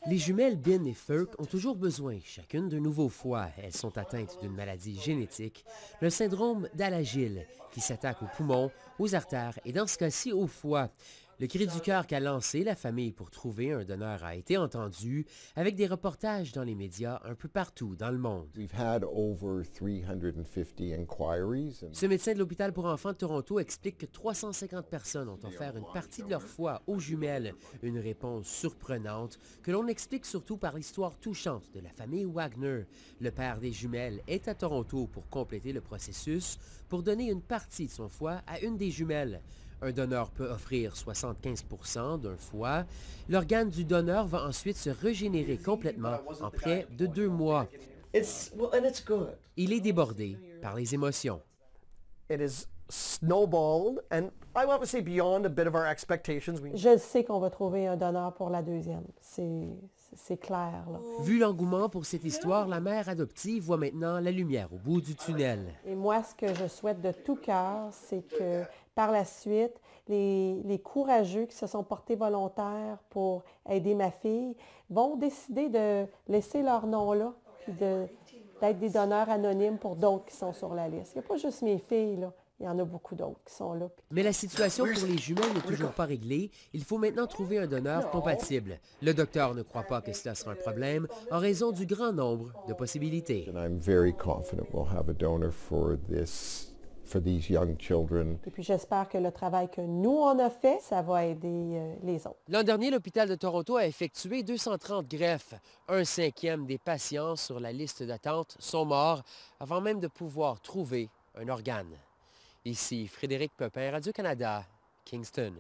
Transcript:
Les jumelles Bin et Firk ont toujours besoin, chacune d'un nouveau foie. Elles sont atteintes d'une maladie génétique, le syndrome d'Alagille, qui s'attaque aux poumons, aux artères et dans ce cas-ci au foie. Le cri du cœur qu'a lancé la famille pour trouver un donneur a été entendu avec des reportages dans les médias un peu partout dans le monde. Ce médecin de l'hôpital pour enfants de Toronto explique que 350 personnes ont offert une partie de leur foie aux jumelles, une réponse surprenante que l'on explique surtout par l'histoire touchante de la famille Wagner. Le père des jumelles est à Toronto pour compléter le processus pour donner une partie de son foie à une des jumelles. Un donneur peut offrir 75 % d'un foie. L'organe du donneur va ensuite se régénérer complètement en près de 2 mois. Il est débordé par les émotions. Je sais qu'on va trouver un donneur pour la deuxième. C'est clair, là. Vu l'engouement pour cette histoire, la mère adoptive voit maintenant la lumière au bout du tunnel. Et moi, ce que je souhaite de tout cœur, c'est que par la suite, les courageux qui se sont portés volontaires pour aider ma fille vont décider de laisser leur nom là, puis d'être des donneurs anonymes pour d'autres qui sont sur la liste. Il n'y a pas juste mes filles, là. Il y en a beaucoup d'autres qui sont là. Mais la situation pour les jumelles n'est toujours pas réglée. Il faut maintenant trouver un donneur compatible. Le docteur ne croit pas que cela sera un problème en raison du grand nombre de possibilités. Et puis j'espère que le travail que nous, on a fait, ça va aider les autres. L'an dernier, l'hôpital de Toronto a effectué 230 greffes. 1/5 des patients sur la liste d'attente sont morts avant même de pouvoir trouver un organe. Ici Frédéric Pepin, Radio-Canada, Kingston.